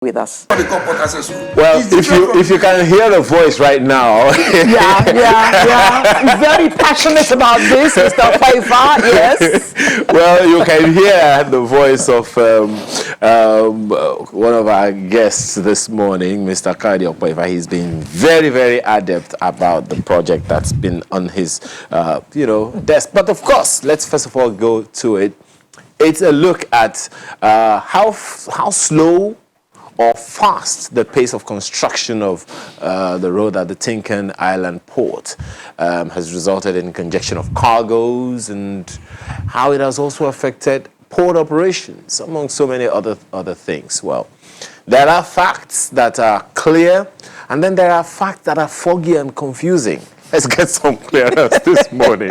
with us. Well, if you can hear the voice right now. yeah. Very passionate about this, Mr. Opeifa, yes. Well, you can hear the voice of one of our guests this morning, Mr. Opeifa. He's been very, very adept about the project that's been on his, desk. But of course, let's first of all go to it. It's a look at how slow or fast the pace of construction of the road at the Tinkan Island port has resulted in congestion of cargoes, and how it has also affected port operations, among so many other things. Well, there are facts that are clear, and then there are facts that are foggy and confusing. Let's get some clearance this morning.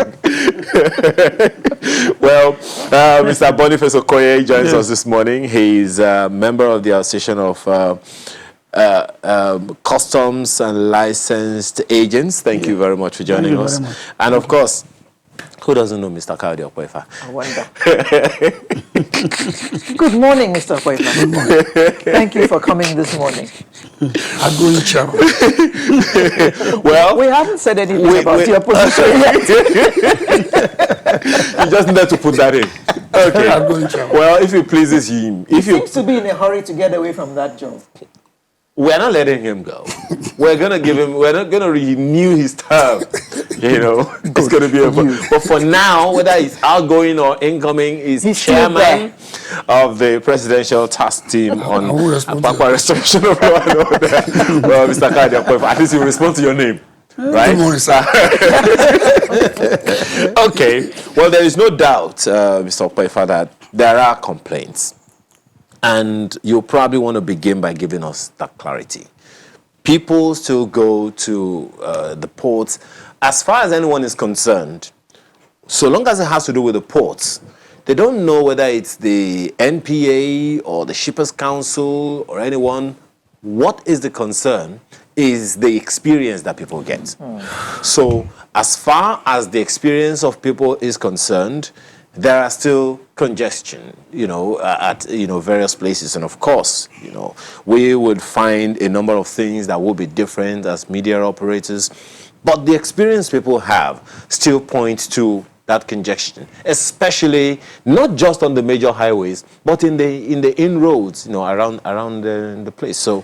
Well, Mr. Boniface Okoye joins us this morning. He's a member of the Association of Customs and Licensed Agents. Thank you very much for joining us. And of course, who doesn't know Mr. Opeifa? I wonder. Good morning, Mr. Opeifa. Good morning. Thank you for coming this morning. Well, we haven't said anything about your position yet. You just need to put that in. Okay. Well, if it pleases him. He seems to be in a hurry to get away from that job. We're not letting him go. We're not going to renew his term. It's going to be but for now, whether it's outgoing or incoming, he's chairman of the presidential task team on Papa restoration of law and order. Well, Mr. Opeifa, at least he will respond to your name. Right? Good morning, sir. Okay. Well, there is no doubt, Mr. Opeifa, that there are complaints. And you'll probably want to begin by giving us that clarity. People still go to the ports. As far as anyone is concerned, so long as it has to do with the ports, they don't know whether it's the NPA or the Shippers Council or anyone. What is the concern is the experience that people get. So as far as the experience of people is concerned, there are still congestion, at various places, and of course, we would find a number of things that will be different as media operators, but the experience people have still points to that congestion, especially not just on the major highways, but in the inroads, around the place. So,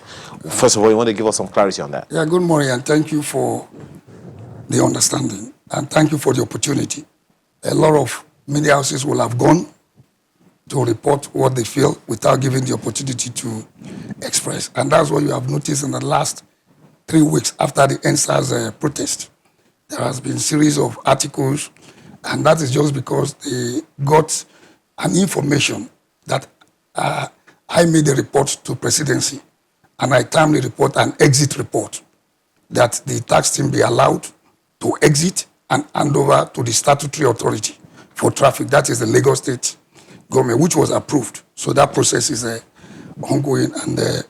first of all, you want to give us some clarity on that? Yeah. Good morning, and thank you for the understanding, and thank you for the opportunity. A lot of media houses will have gone to report what they feel without giving the opportunity to express. And that's what you have noticed in the last 3 weeks after the NSAS protest. There has been a series of articles, and that is just because they got an information that I made a report to presidency, and I timely report an exit report that the tax team be allowed to exit and hand over to the statutory authority for traffic, that is the Lagos State government, which was approved. So that process is ongoing, and the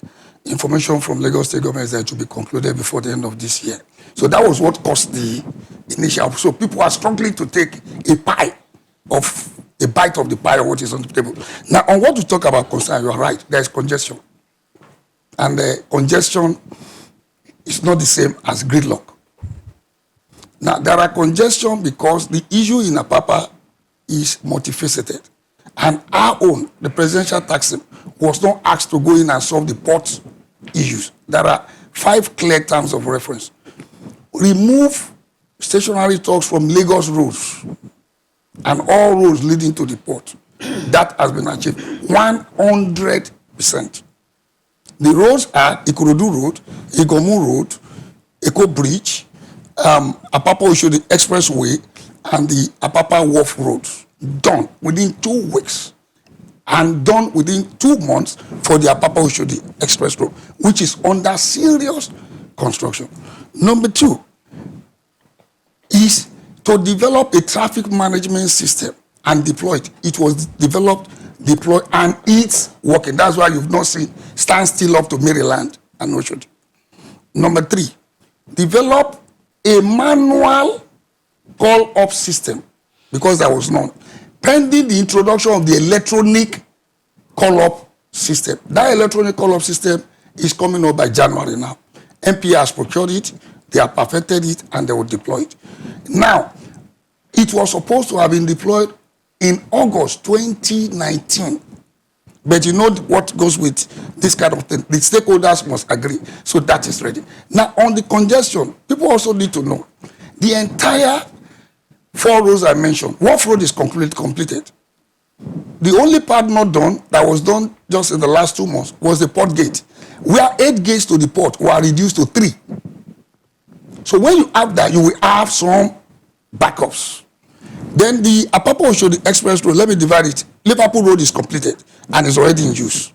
information from Lagos State government is there to be concluded before the end of this year. So that was what caused the initial. So people are struggling to take a bite of the pie of what is on the table. Now, on what you talk about concern, you are right. There is congestion, and congestion is not the same as gridlock. Now, there are congestion because the issue in Apapa is multifaceted. And our own, the presidential tax team, was not asked to go in and solve the port issues. There are 5 clear terms of reference. Remove stationary trucks from Lagos roads and all roads leading to the port. That has been achieved 100%. The roads are Ikorodu Road, Igomu Road, Eko Bridge, Apapa Oshodi Expressway, and the Apapa Wharf Roads, done within 2 weeks, and done within 2 months for the Apapa Oshodi Express Road, which is under serious construction. Number 2 is to develop a traffic management system and deploy it. It was developed, deployed, and it's working. That's why you've not seen stand still up to Maryland and Oshodi. Number 3, develop a manual call-up system, because there was none. Pending the introduction of the electronic call-up system. That electronic call-off system is coming up by January now. MPA has procured it, they have perfected it, and they will deploy it. Now, it was supposed to have been deployed in August 2019. But you know what goes with this kind of thing. The stakeholders must agree. So that is ready. Now, on the congestion, people also need to know the entire 4 roads I mentioned. What road is completed? The only part not done, that was done just in the last 2 months, was the port gate, where 8 gates to the port were reduced to 3. So when you have that, you will have some backups. Then the Apapa-Oshodi Express Road, let me divide it. Liverpool Road is completed and is already in use.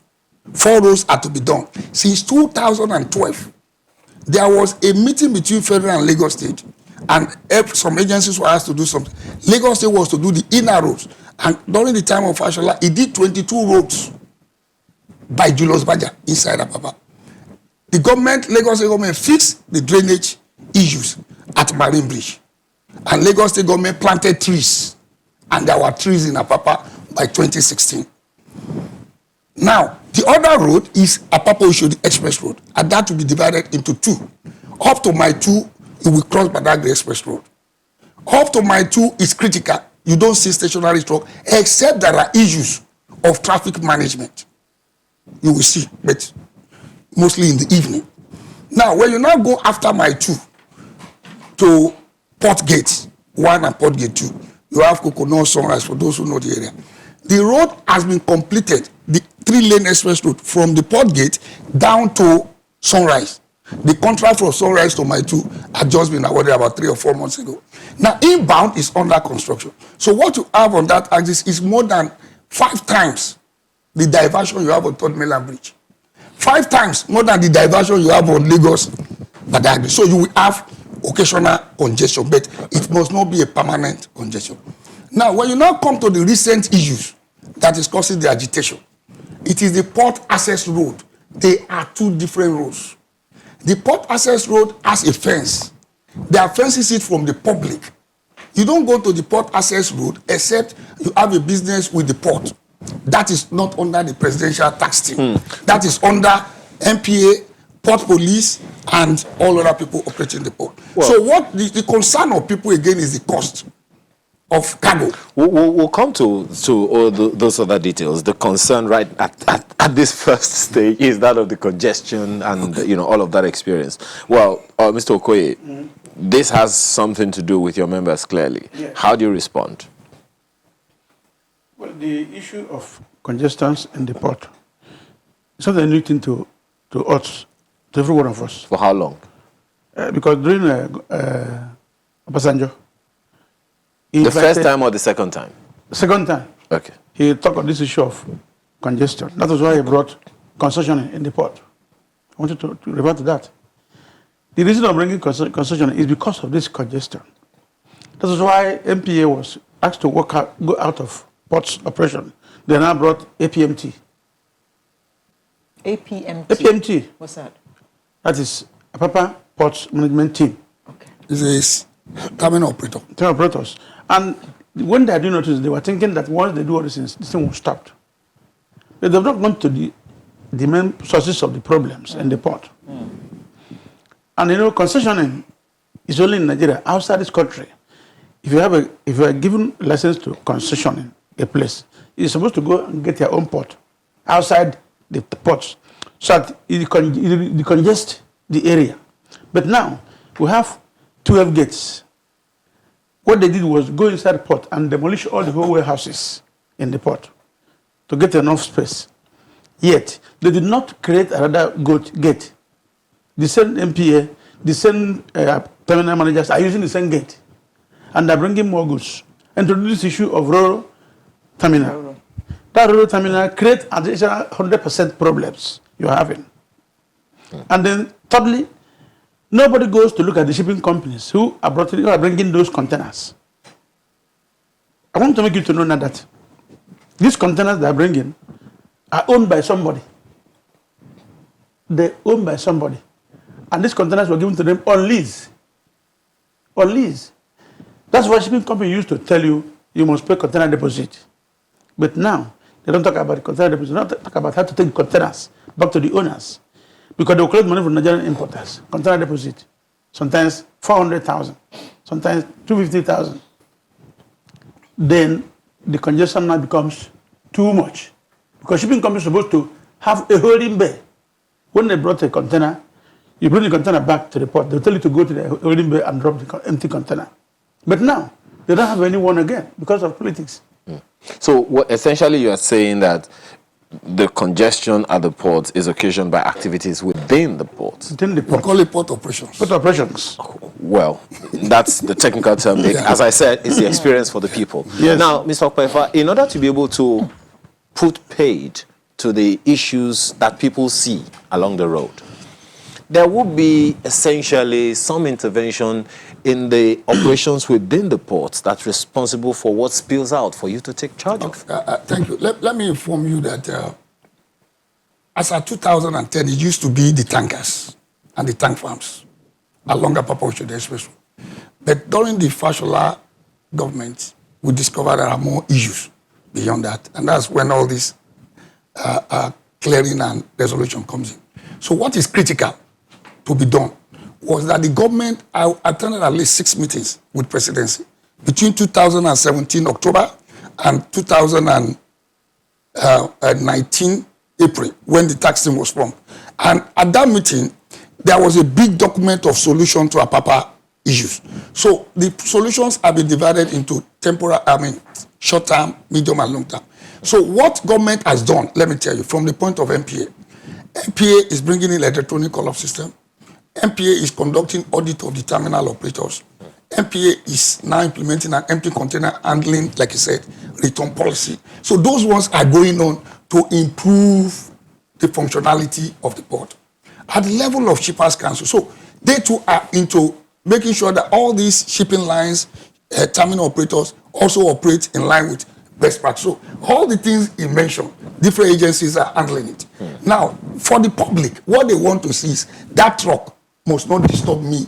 4 roads are to be done. Since 2012, there was a meeting between Federal and Lagos State, and some agencies were asked to do something. Lagos State was to do the inner roads, and during the time of Fashola, he did 22 roads by Julius Baja inside Apapa. The government, Lagos State government, fixed the drainage issues at Marine Bridge. And Lagos State government planted trees, and there were trees in Apapa by 2016. Now, the other road is Apapa-Oshodi Express Road, and that will be divided into 2. Up to Mile 2, it will cross Badagry Express Road. Up to Mile 2 is critical. You don't see stationary truck, except there are issues of traffic management. You will see, but mostly in the evening. Now, when you now go after Mile 2 to Port Gate 1 and Port Gate 2, you have Coconut Sunrise for those who know the area. The road has been completed, the 3-lane express road from the Port Gate down to Sunrise. The contract from Sunrise to Mile 2 had just been awarded about 3 or 4 months ago. Now, inbound is under construction. So what you have on that axis is more than 5 times the diversion you have on Third Mainland Bridge. 5 times more than the diversion you have on Lagos Badagry. So you will have occasional congestion, but it must not be a permanent congestion. Now, when you now come to the recent issues that is causing the agitation, it is the port access road. They are 2 different roads. The port access road has a fence. There are fences it from the public. You don't go to the port access road except you have a business with the port. That is not under the presidential tax team. That is under MPA, port police, and all other people operating the port. Well, so what the concern of people again is the cost of cargo. We'll come to all those other details. The concern right at this first stage is that of the congestion and all of that experience. Well, Mr. Okoye, this has something to do with your members clearly. Yes. How do you respond? Well, the issue of congestion in the port is something new thing to us, to every one of us. For how long? Because during Obasanjo, the first time or the second time? The second time. Okay. He talked about this issue of congestion. That was why he brought concession in the port. I wanted to revert to that. The reason of bringing concession is because of this congestion. That is why MPA was asked to go out of ports operation. They now brought APMT. APMT? APMT. What's that? That is Apapa Ports Management Team. Okay. This is terminal operator. Terminal operators. And when they do notice, they were thinking that once they do all these things, this thing will stop. But they've not gone to the main sources of the problems in the port. And concessioning is only in Nigeria. Outside this country, if you are given license to concessioning a place, you're supposed to go and get your own port outside the ports, so that you decongest the area. But now we have 12 gates. What they did was go inside the port and demolish all the whole warehouses in the port to get enough space. Yet they did not create another gate. The same MPA, the same terminal managers are using the same gate, and they're bringing more goods. And to do this issue of rural terminal, that rural terminal creates additional 100% problems you're having. And then thirdly, nobody goes to look at the shipping companies who are bringing those containers. I want to make you to know now that these containers they are bringing are owned by somebody. They're owned by somebody. And these containers were given to them on lease. On lease. That's why shipping company used to tell you, you must pay container deposit. But now, They don't talk about the container deposit. They don't talk about how to take containers back to the owners. Because they will collect money from Nigerian importers. Container deposit. Sometimes 400,000. Sometimes 250,000. Then the congestion now becomes too much. Because shipping companies are supposed to have a holding bay. When they brought a container, you bring the container back to the port. They'll tell you to go to the holding bay and drop the empty container. But now, they don't have anyone again because of politics. So essentially you are saying that the congestion at the port is occasioned by activities within the port. Within the We port. call it port operations. Port operations. Well, that's the technical term. As I said, it's the experience for the people. Yes. Now, Mr. Opeifa, in order to be able to put paid to the issues that people see along the road, there would be essentially some intervention in the operations within the ports that's responsible for what spills out for you to take charge of. Thank you. Let me inform you that as of 2010, it used to be the tankers and the tank farms along the Papa Oshode Expressway. But during the Fashola government, we discovered there are more issues beyond that. And that's when all this clearing and resolution comes in. So what is critical to be done was that the government, I attended at least 6 meetings with presidency between 2017 October and 2019 April, when the tax team was formed. And at that meeting, there was a big document of solution to Apapa issues. So the solutions have been divided into short term, medium, and long term. So what government has done, let me tell you, from the point of MPA, MPA is bringing in electronic call-off system. MPA is conducting audit of the terminal operators. MPA is now implementing an empty container handling, like I said, return policy. So those ones are going on to improve the functionality of the port. At the level of Shippers Council, so they too are into making sure that all these shipping lines, terminal operators also operate in line with best practice. So all the things he mentioned, different agencies are handling it. Now, for the public, what they want to see is that truck must not disturb me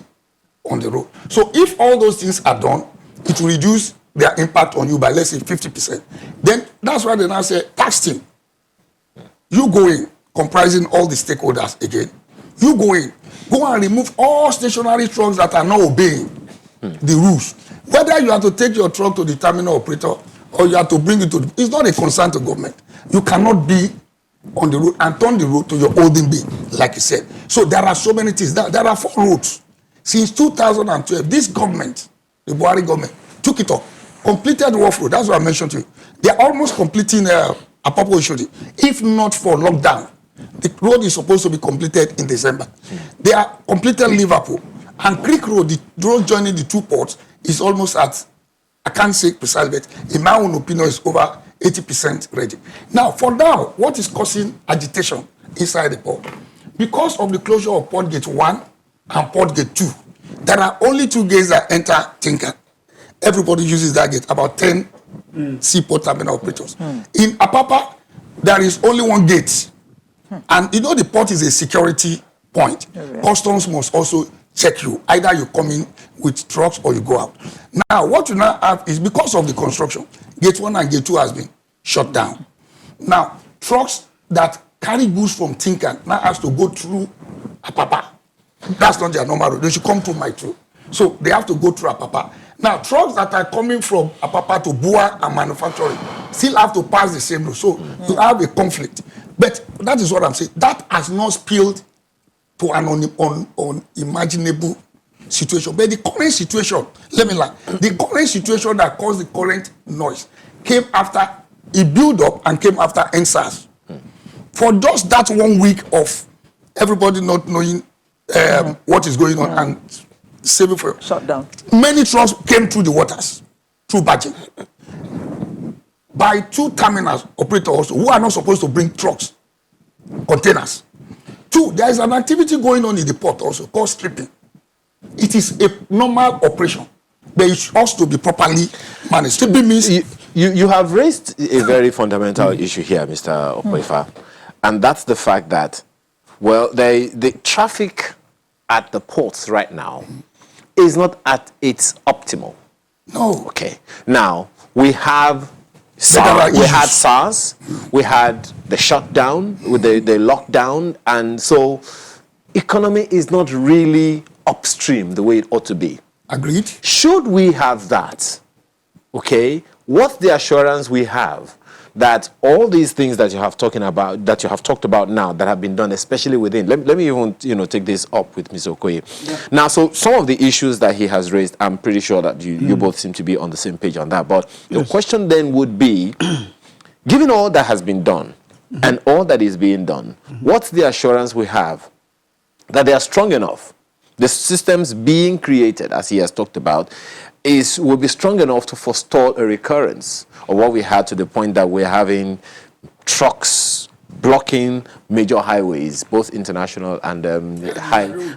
on the road. So if all those things are done, it will reduce their impact on you by, let's say, 50%. Then that's why they now say, tax team, you go in, comprising all the stakeholders again, you go in, go and remove all stationary trucks that are not obeying the rules. Whether you have to take your truck to the terminal operator or you have to bring it to it's not a concern to government. You cannot be on the road and turn the road to your holding bay, like you said. So there are so many things. There are 4 roads. Since 2012, this government, the Buhari government, took it up, completed Wharf Road. That's what I mentioned to you. They are almost completing Apapa Oshodi. If not for lockdown, the road is supposed to be completed in December. They are completed Liverpool. And Creek Road, the road joining the 2 ports, is almost at, I can't say precisely, but in my own opinion, is over 80% ready. Now, for now, what is causing agitation inside the port? Because of the closure of Port Gate 1 and Port Gate 2, there are only 2 gates that enter Tinker. Everybody uses that gate, about 10 seaport terminal operators. In Apapa, there is only 1 gate. And you know the port is a security point. Customs must also check you. Either you come in with trucks or you go out. Now, what you now have is because of the construction, Gate 1 and Gate 2 has been shut down. Now, trucks that carry goods from Tinkan now has to go through Apapa. That's not their normal road. They should come through my road. So they have to go through Apapa. Now, trucks that are coming from Apapa to Bua and manufacturing still have to pass the same road. So you have a conflict. But that is what I'm saying. That has not spilled to an unimaginable situation. But the current situation, let me lie, the current situation that caused the current noise came after, it built up and came after NSAS. For just that 1 week of everybody not knowing what is going on and saving for Shut down. many trucks came through the waters, through Baji. By 2 terminals operators also, who are not supposed to bring trucks, containers. 2, there is an activity going on in the port also called stripping. It is a normal operation, but it has to be properly managed. Stripping means You have raised a very fundamental issue here, Mr. Opeifa, and that's the fact that, well, the traffic at the ports right now is not at its optimal. no. Okay. Now, we have We had SARS, we had the shutdown, with the lockdown, and so economy is not really upstream the way it ought to be. Agreed. Should we have that, okay, what's the assurance we have that all these things that you have talked about now that have been done, especially within, let me even take this up with Mr. Okoye. Yeah. Now, so some of the issues that he has raised, I'm pretty sure that you both seem to be on the same page on that. But the question then would be, given all that has been done and all that is being done, what's the assurance we have that they are strong enough? The systems being created, as he has talked about, will be strong enough to forestall a recurrence of what we had, to the point that we're having trucks blocking major highways, both international and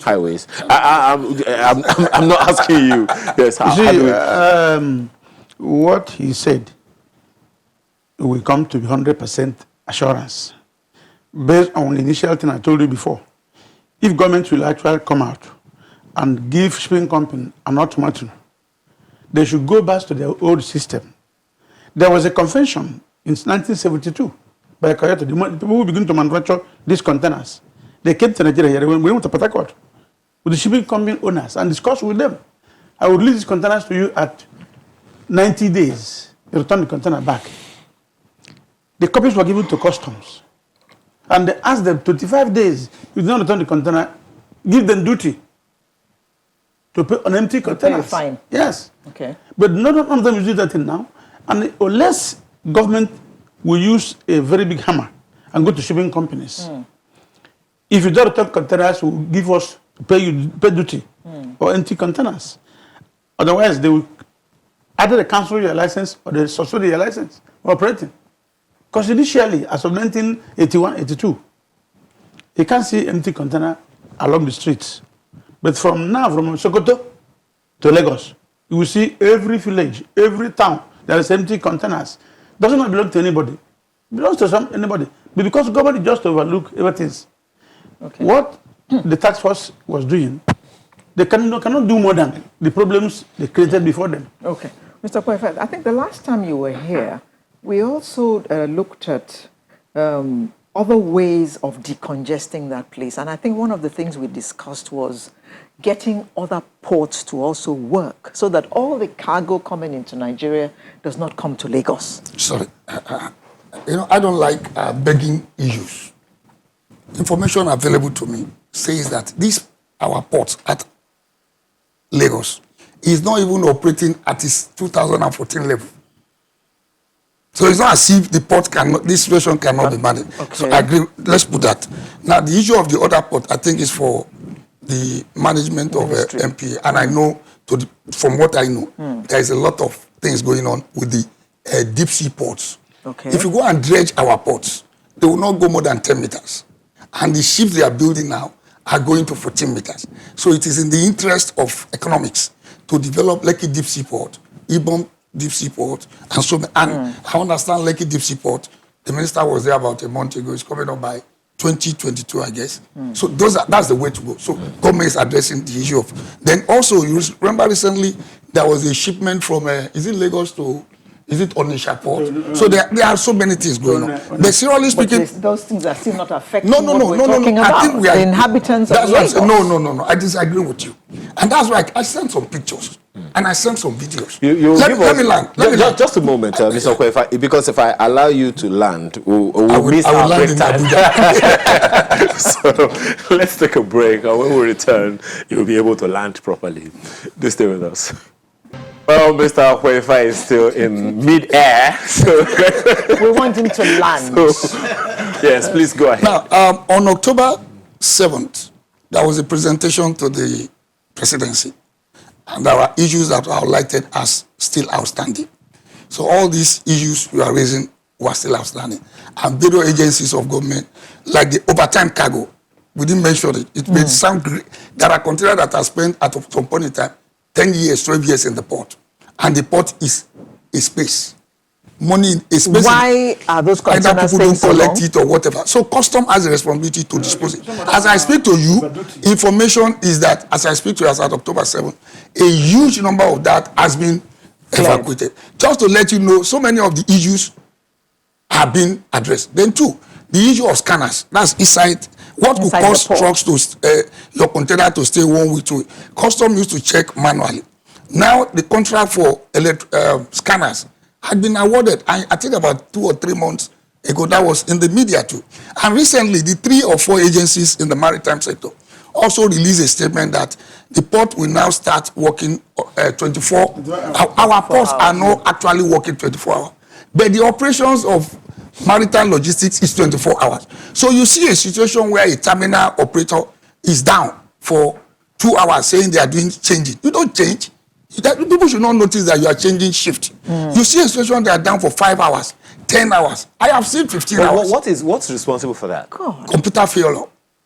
highways. I'm not asking you. Yes, what he said will come to be 100% assurance based on the initial thing I told you before. If government will actually come out and give shipping company an ultimatum, they should go back to their old system. There was a convention in 1972 by Okoye, the people who begin to manufacture these containers. They came to Nigeria, we went to Port Harcourt with the shipping company owners and discussed with them. I would release these containers to you at 90 days. They return the container back. The copies were given to customs. And they asked them 25 days, you do not return the container, give them duty to pay on empty containers. Fine. Yes. Okay. But none of them is doing that thing now. And unless government will use a very big hammer and go to shipping companies, if you don't return containers, will give us pay duty or empty containers. Otherwise, they will either they cancel your license or they suspend your license for operating. Because initially, as of 1981, 82, you can't see empty container along the streets. But from now, from Sokoto to Lagos, you will see every village, every town, there is empty containers. Doesn't not belong to anybody. It belongs to anybody. But because government just overlook everything. Okay. What the task force was doing, they cannot do more than the problems they created before them. Okay. Mr. Opeifa, I think the last time you were here, we also looked at other ways of decongesting that place. And I think one of the things we discussed was getting other ports to also work so that all the cargo coming into Nigeria does not come to Lagos. Sorry. I don't like begging issues. Information available to me says that our port at Lagos is not even operating at its 2014 level. So it's not as if this situation cannot be managed. Okay. So I agree, let's put that. Now, the issue of the other port, I think, is for the management of MPA. And I know, from what I know, there is a lot of things going on with the deep sea ports. Okay. If you go and dredge our ports, they will not go more than 10 meters. And the ships they are building now are going to 14 meters. So it is in the interest of economics to develop Lekki Deep Sea Port, Ibom Deep Sea Port, and so on. And I understand Lekki Deep Sea Port, the minister was there about a month ago, it's coming up by 2022, I guess. So that's the way to go. So government is addressing the issue of... Then also, you remember recently, there was a shipment from, is it Lagos to... Is it Onitsha Port? So there are so many things going on. But seriously speaking... those things are still not affecting what we're talking about. I think we are, the inhabitants of Lagos. No. I disagree with you. And that's why I sent some pictures. And I sent some videos. Let me land. Just a moment, Mr. Okoye, because if I allow you to land, we'll miss our break time. So let's take a break. And when we return, you'll be able to land properly. Do stay with us. Well, Mr. Opeifa is still in mid-air, so we want him to land. So, yes, please go ahead. Now, on October 7th, there was a presentation to the presidency, and there are issues that are highlighted as still outstanding. So all these issues we are raising were still outstanding. And various agencies of government, like the overtime cargo, we didn't mention it. It may sound great. There are containers that are spent at some point in time 10 years, 12 years in the port. And the port is a space. Money is space. Why are those containers either people don't collect it or whatever. So custom has a responsibility to dispose it. As I speak to you, information is that, as I speak to you as at October 7th, a huge number of that has been evacuated. Just to let you know, so many of the issues are being addressed. Then two, the issue of scanners. That's inside. What could cause trucks to your container to stay 1 week to custom used to check manually. Now the contract for scanners had been awarded. I think about 2 or 3 months ago. That was in the media too. And recently, the 3 or 4 agencies in the maritime sector also released a statement that the port will now start working 24. Our ports are not actually working 24 hours, but the operations of maritime logistics is 24 hours. So you see a situation where a terminal operator is down for 2 hours saying they are doing changing. You don't change. People should not notice that you are changing shift. You see a situation they are down for 5 hours, 10 hours. I have seen 15 hours. What's responsible for that? God. Computer failure.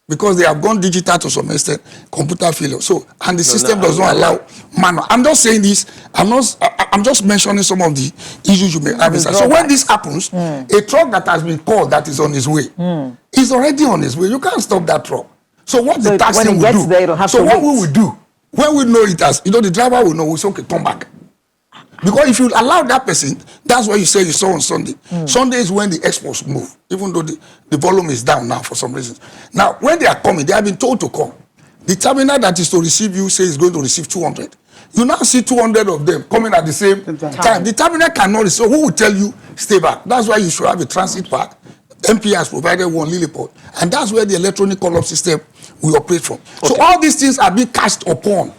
Because they have gone digital to some extent, computer failure. So, and the system does not allow manual. I'm just saying this, I'm just mentioning some of the issues you may have. So when this happens, a truck that has been called that is on his way, is already on his way. You can't stop that truck. So what the taxi will do, so what we will do, when we know it as, the driver will know, we say, okay, come back. Because if you allow that person, that's what you say you saw on Sunday. Sunday is when the exports move, even though the volume is down now for some reasons. Now, when they are coming, they have been told to come. The terminal that is to receive you says is going to receive 200. You now see 200 of them coming at the same time. The terminal cannot receive. So who will tell you, stay back? That's why you should have a transit park. MP has provided one, Lilliport. And that's where the electronic call-up system will operate from. Okay. So all these things are being cast upon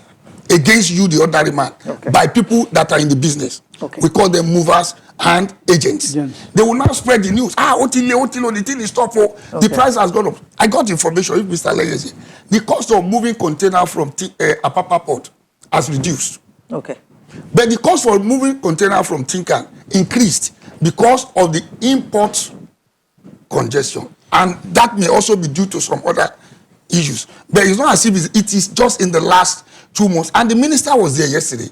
against you, the ordinary man, by people that are in the business. We call them movers and agents. They will now spread the news. Otilo, the thing is tough. The price has gone up. I got information, if Mr. Legacy, the cost of moving container from Apapa port has reduced. But the cost for moving container from Tinkan increased because of the import congestion. And that may also be due to some other issues. But it's not as if it is just in the last 2 months. And the minister was there yesterday.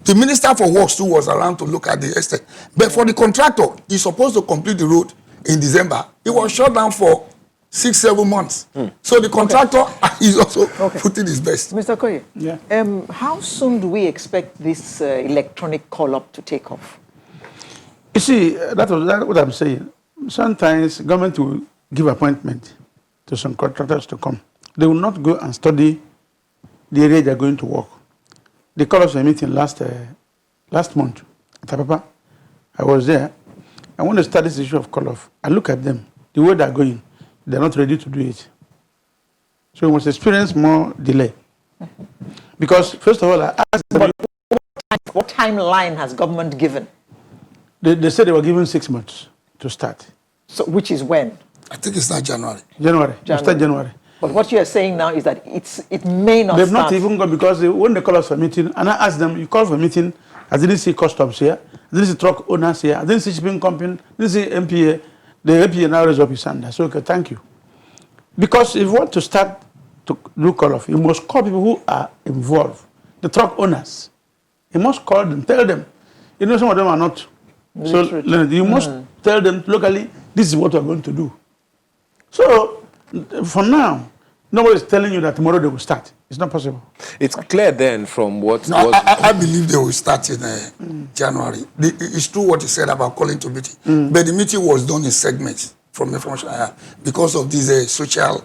The minister for works too was around to look at the estate. But for the contractor, he's supposed to complete the road in December. It was shut down for 6-7 months. So the contractor is also putting his best. Mr. Okoye, how soon do we expect this electronic call-up to take off? You see, that's what I'm saying. Sometimes government will give appointment to some contractors to come. They will not go and study the area they're going to work. They called us a meeting last month at Apapa. I was there. I want to start this issue of call-off. I look at them, the way they're going, they're not ready to do it. So we must experience more delay. Because, first of all, I asked them, what timeline has government given? They said they were given 6 months to start. So, which is when? I think it's not January. January. Start January. But what you are saying now is that it may not They've start. not even gone because when they call us for a meeting, and I asked them, you call for a meeting, I didn't see customs here, I didn't see truck owners here, I didn't see shipping company, I didn't see MPA. The MPA now raised up his hand. I said, okay, thank you. Because if you want to start to do call-off, you must call people who are involved, the truck owners. You must call them, tell them. Some of them are not so learned. You must tell them locally, this is what we're going to do. So, for now, nobody is telling you that tomorrow they will start. It's not possible. It's clear then from what... I believe they will start in January. It's true what you said about calling to meeting. But the meeting was done in segments from information I have because of these social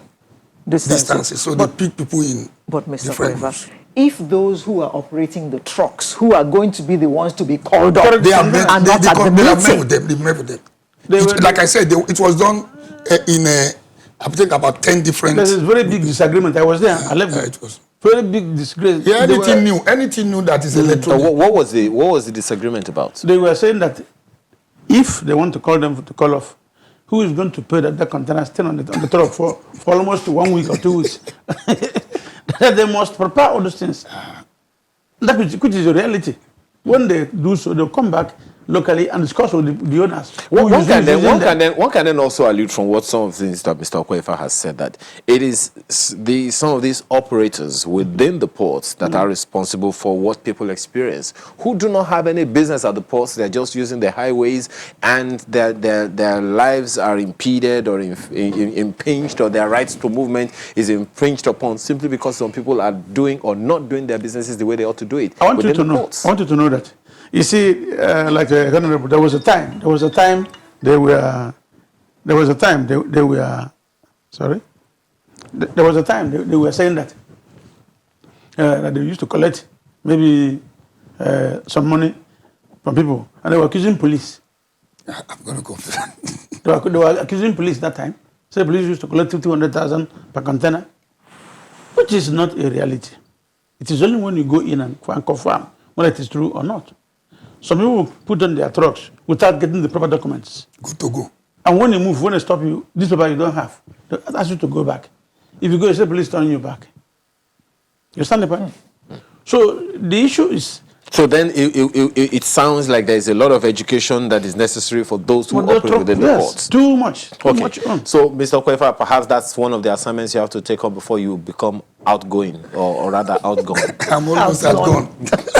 distances. So they pick people in different groups. If those who are operating the trucks, who are going to be the ones to be called up, they met with them. Like I said, it was done in I think about 10 different... There's a very big disagreement. I was there. I left. It was very big disagreement. Yeah, anything new that is electronic. What was the disagreement about? They were saying that if they want to call them to call off, who is going to pay that container stay on the truck for almost 1 week or 2 weeks? They must prepare all those things. That which is a reality. When they do so, they'll come back locally and discuss with the owners. One can then also allude from what some of the things that Mr. Opeifa has said, that it is some of these operators within the ports that are responsible for what people experience, who do not have any business at the ports. They're just using the highways, and their lives are impeded or impinged, or their rights to movement is infringed upon simply because some people are doing or not doing their businesses the way they ought to do it. I want you to know that You see, like Honorable, there was a time they were, sorry, there was a time they were saying that they used to collect maybe some money from people, and they were accusing police. I'm going to go for that. They were accusing police that time. Say police used to collect 200,000 per container, which is not a reality. It is only when you go in and confirm whether it is true or not. Some people will put on their trucks without getting the proper documents. Good to go. And when they move, when they stop you, this paper you don't have, they ask you to go back. If you go, you say police turn you back. You understand the point? So the issue is. So then it sounds like there is a lot of education that is necessary for those who operate within the ports. Too much. Too much. So, Mr. Opeifa, perhaps that's one of the assignments you have to take on before you become outgoing, or rather outgoing. I'm almost outgone.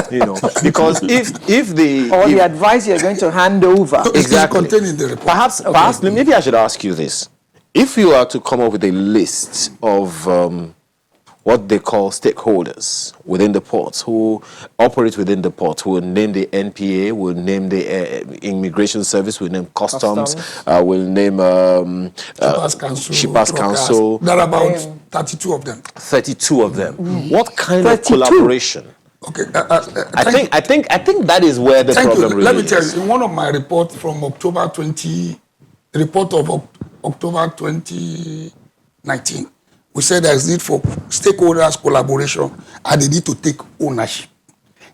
You know, because if the the advice you're going to hand over. exactly contained in the report. Perhaps maybe I should ask you this: if you are to come up with a list of what they call stakeholders within the ports who operate within the ports, will name the NPA, will name the Immigration Service, will name Customs, will name Shippers Council. There are about 32 of them. 32 of them. What kind of collaboration? Okay. I think that is where the problem really is. Let me tell you, in one of my reports from October 2019, we said there is need for stakeholders collaboration and they need to take ownership.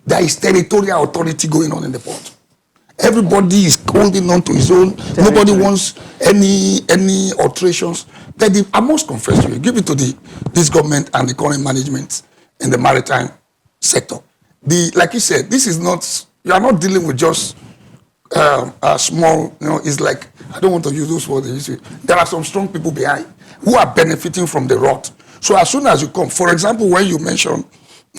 There is territorial authority going on in the port. Everybody is holding on to his own. Nobody wants any alterations. But I must confess to you, give it to this government and the current management in the maritime sector. Like you said, this is not, you are not dealing with just a small, it's like, I don't want to use those words. There are some strong people behind who are benefiting from the rot. So as soon as you come, for example, when you mention,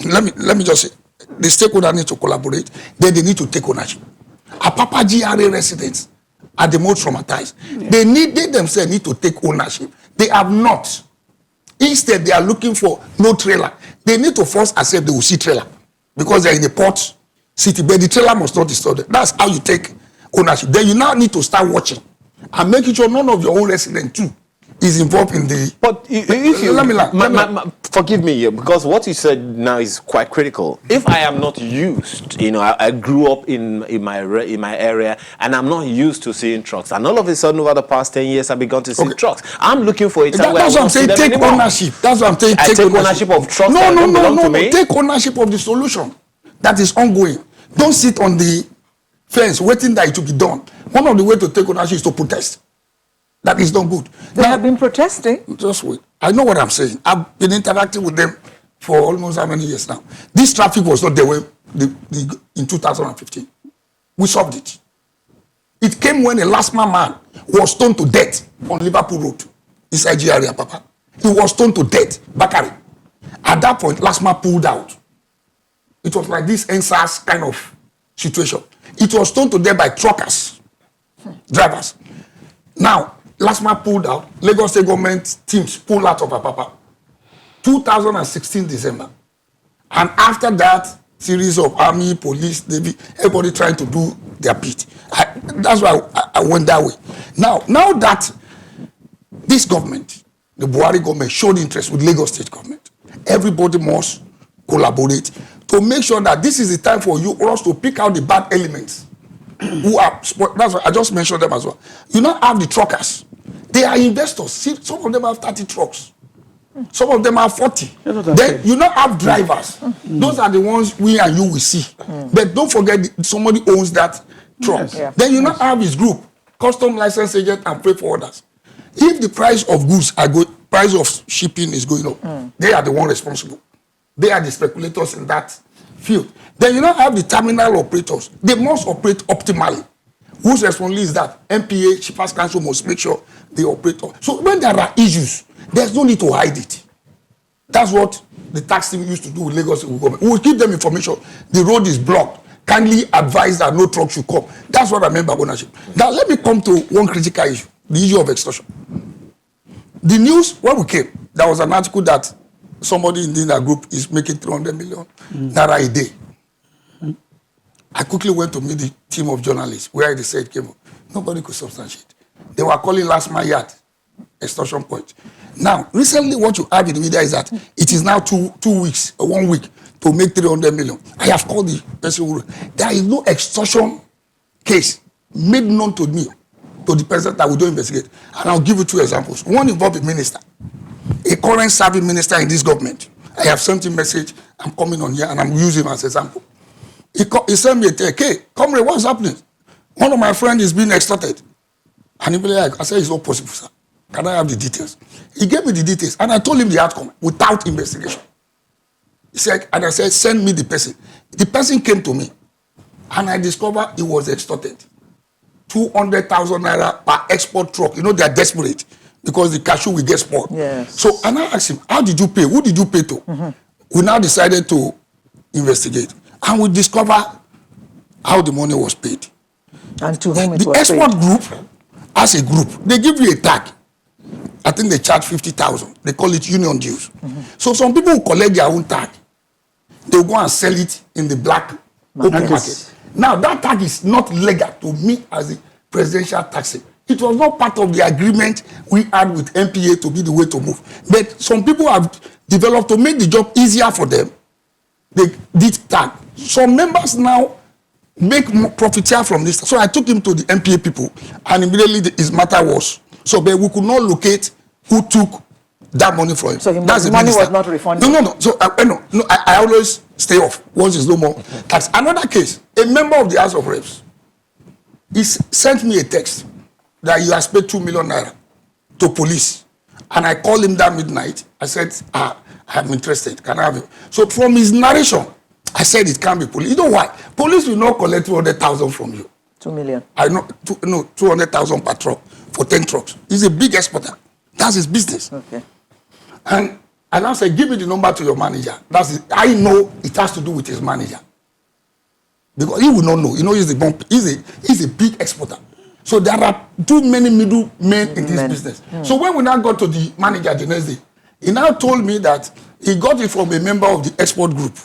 let me just say, the stakeholder need to collaborate, then they need to take ownership. Apapa GRA residents are the most traumatized. Yeah. They themselves need to take ownership. They have not. Instead, they are looking for no trailer. They need to first accept they will see trailer because they're in a port city, but the trailer must not disturb them. That's how you take ownership. Then you now need to start watching and making sure none of your own residents too is involved in the. But if you forgive me here, because what you said now is quite critical. If I am not used, I grew up in my area, and I'm not used to seeing trucks, and all of a sudden over the past 10 years I've begun to see trucks. I'm looking for a time where that's what I'm saying. Take ownership. That's what I'm saying. Take ownership of trucks. No. Take ownership of the solution that is ongoing. Don't sit on the fence waiting that it will be done. One of the ways to take ownership is to protest. That is not good. They have been protesting. Just wait. I know what I'm saying. I've been interacting with them for almost how many years now. This traffic was not there in 2015. We solved it. It came when a last man was stoned to death on Liverpool Road. Inside GRA, Papa. He was stoned to death. Bakari. At that point, last man pulled out. It was like this NSAS kind of situation. It was stoned to death by truckers, drivers. Now, last man pulled out. Lagos State government teams pulled out of Apapa. 2016 December. And after that, series of army, police, navy, everybody trying to do their bit. That's why I went that way. Now that this government, the Buhari government, showed interest with Lagos State government, everybody must collaborate to make sure that this is the time for you or us to pick out the bad elements who are, that's why I just mentioned them as well. You now have the truckers. They are investors. See, some of them have 30 trucks. Some of them have 40. Then you now have drivers. Those are the ones we and you will see. But don't forget, somebody owns that truck. Yes. Yeah. Then you now have his group, custom license agent and freight forwarders. If the price of goods are good, price of shipping is going up, they are the one responsible. They are the speculators in that field. Then you now have the terminal operators. They must operate optimally. Whose responsibility is that? MPA, Shippers Council must make sure they operate. So when there are issues, there's no need to hide it. That's what the tax team used to do with Lagos government. We will give them information. The road is blocked. Kindly advise that no truck should come. That's what I meant by ownership. Now let me come to one critical issue, the issue of extortion. The news, when we came, there was an article that somebody in that group is making 300 million naira a day. I quickly went to meet the team of journalists where they said it came up. Nobody could substantiate. They were calling last mile yard extortion point. Now, recently what you have in the media is that it is now 2 weeks or 1 week to make 300 million. I have called the person who, there is no extortion case made known to me, to the person that we don't investigate. And I'll give you 2 examples. One involved a minister, a current serving minister in this government. I have sent him a message, I'm coming on here and I'm using him as an example. He sent me a text, hey, comrade, what's happening? One of my friends is being extorted. And he be like, I said, it's not possible, sir. Can I have the details? He gave me the details and I told him the outcome without investigation. He said, and I said, send me the person. The person came to me and I discovered he was extorted. 200,000 naira per export truck. You know, they are desperate because the cashew will get spoiled. Yes. So, and I asked him, how did you pay? Who did you pay to? We now decided to investigate. And we discovered how the money was paid. And to whom it The was export paid. group, as a group, they give you a tag. I think they charge 50,000. They call it union dues. So some people who collect their own tag, they'll go and sell it in the black open market. Now that tag is not legal to me as a presidential taxi. It was not part of the agreement we had with MPA to be the way to move. But some people have developed to make the job easier for them. They did tag. Some members now make more profiteer from this. So I took him to the MPA people and immediately his matter was. So but we could not locate who took that money from him. So that's the the money minister. was not refunded? No. So I always stay off once there's no more tax. Another case, a member of the House of Reps, he sent me a text that you have paid 2 million naira to police. And I called him that midnight. I said, I'm interested. Can I have it? So from his narration, I said it can't be police. You know why? Police will not collect 200,000 from you. 2 million. I know, 200,000 per truck for 10 trucks. He's a big exporter. That's his business. Okay. And I said, give me the number to your manager. That's it. I know it has to do with his manager. Because he will not know. You know, he's a big exporter. So there are too many middlemen in this business. So when we now got to the manager the next day, he now told me that he got it from a member of the export group.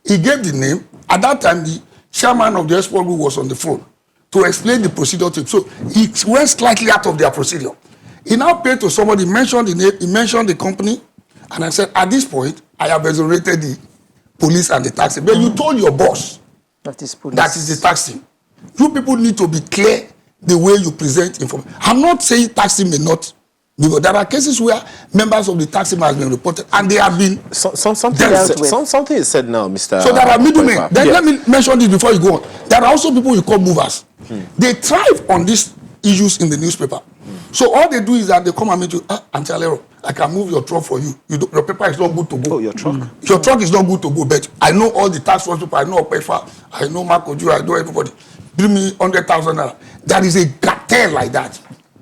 He gave the name. At that time, the chairman of the export group was on the phone to explain the procedure to him. So he went slightly out of their procedure. He now paid to somebody, mentioned the name, he mentioned the company, and I said, at this point, I have exonerated the police and the taxi. But you told your boss That is police. that is the taxi. You people need to be clear the way you present information. I'm not saying taxi may not, because there are cases where members of the taxi has been reported and they have been something is said now, Mr. So there are middlemen. Opeifa. Then let me mention this before you go on. There are also people you call movers. They thrive on these issues in the newspaper. So all they do is that they come and meet you, Antalero, I can move your truck for you. Your paper is not good to go. Oh, your truck? Your truck is not good to go, but I know all the tax force people. I know Opeifa, I know Makoju, I know everybody. Give me 100,000 naira. There is a cartel like that.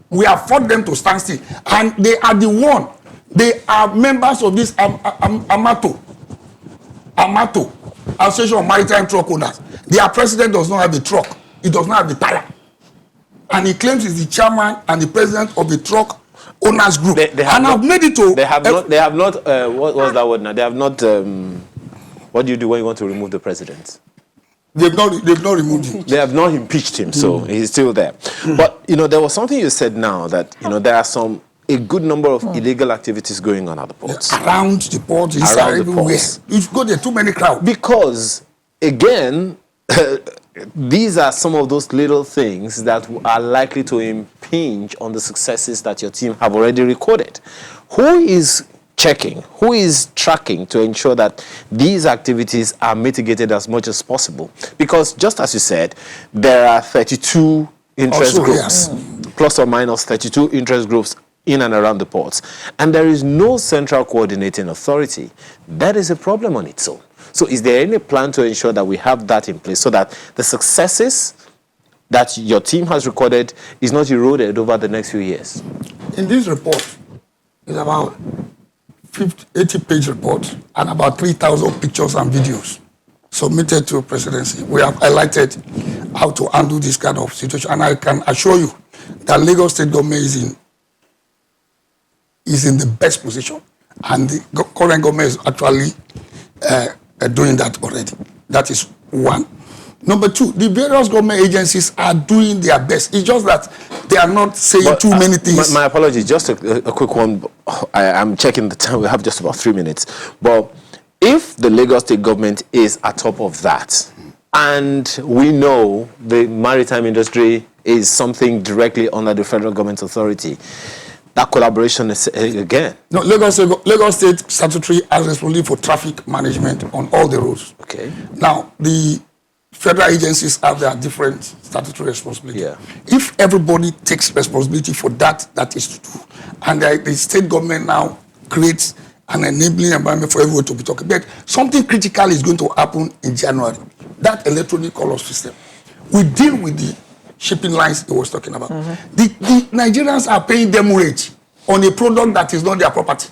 We have fought them to stand still. And they are the one. They are members of this Amato, Association of Maritime Truck Owners. Their president does not have the truck. He does not have the tire. And he claims he's the chairman and the president of the truck owners group. I've made it to... They have not, what was that word now? They have not, what do you do when you want to remove the president? They've not removed him. They have not impeached him, so he's still there. But, there was something you said now that, there are a good number of illegal activities going on at the ports. Around the ports, inside, everywhere. You go there, too many crowds. Because, again, these are some of those little things that are likely to impinge on the successes that your team have already recorded. Who is checking, who is tracking to ensure that these activities are mitigated as much as possible? Because just as you said, there are 32 interest groups, plus or minus 32 interest groups in and around the ports. And there is no central coordinating authority. That is a problem on its own. So is there any plan to ensure that we have that in place so that the successes that your team has recorded is not eroded over the next few years? In this report, it's about 80-page report and about 3,000 pictures and videos submitted to presidency. We have highlighted how to handle this kind of situation. And I can assure you that Lagos State government is in the best position. And the current government is actually doing that already. That is one. Number two, the various government agencies are doing their best. It's just that they are not saying too many things. My apologies, just a quick one. I'm checking the time. We have just about 3 minutes. But if the Lagos State government is atop of that, and we know the maritime industry is something directly under the federal government authority, that collaboration is again. No, Lagos State statutory has responsibility for traffic management on all the roads. Okay. Now, the federal agencies have their different statutory responsibility. Yeah. If everybody takes responsibility for that is to do, and the state government now creates an enabling environment for everyone to be talking, but something critical is going to happen in January. That electronic call-off system. We deal with the shipping lines he was talking about. The Nigerians are paying them rate on a product that is not their property.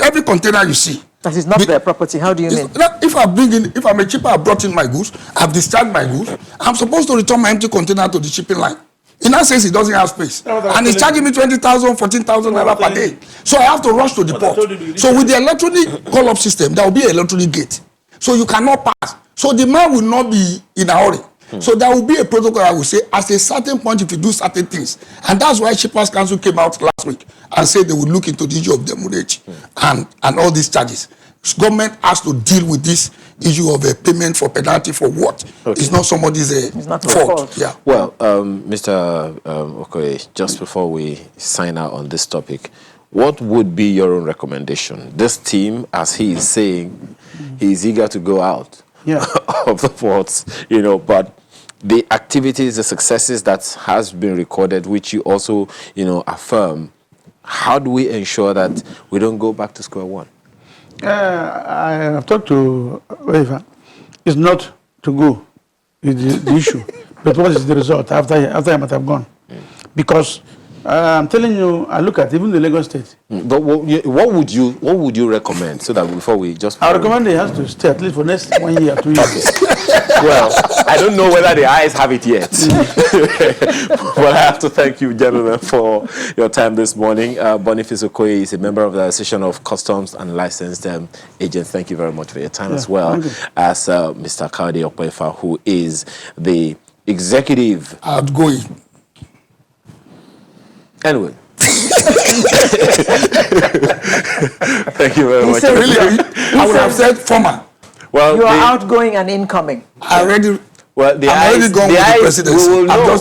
Every container you see. That is not their property. How do you mean? If I'm a shipper, I've brought in my goods, I've discharged my goods, I'm supposed to return my empty container to the shipping line. In that sense, it doesn't have space. And it's charging me 20,000, 14,000 naira per day. So I have to rush to the port. So with the electronic call-up system, there will be an electronic gate. So you cannot pass. So the man will not be in a hurry. So there will be a protocol I will say at a certain point if you do certain things. And that's why Shippers Council came out last week and said they would look into the issue of demurrage and all these charges. Government has to deal with this issue of a payment for penalty for what? Okay. It's not somebody's fault. Yeah. Well, Mr. Okoye, just before we sign out on this topic, what would be your own recommendation? This team, as he is saying, he's eager to go out of the ports, but the activities, the successes that has been recorded, which you also, affirm, how do we ensure that we don't go back to square one? I have talked to Opeifa. It's not to go with the issue, but what is the result after I might have gone? Because I'm telling you, I look at even the Lagos State. But what would you recommend so that before we just? I recommend he has to stay at least for next 1 year, 2 years. Well, I don't know whether the eyes have it yet. But I have to thank you, gentlemen, for your time this morning. Boniface Okoye is a member of the Association of Customs and Licensed Agents. Thank you very much for your time as well as Mr. Kayode Opeifa, who is the executive outgoing. Anyway. Thank you very much. Really, I would have said former. Well, you are outgoing and incoming. I'm already gone with the eyes presidency. will know.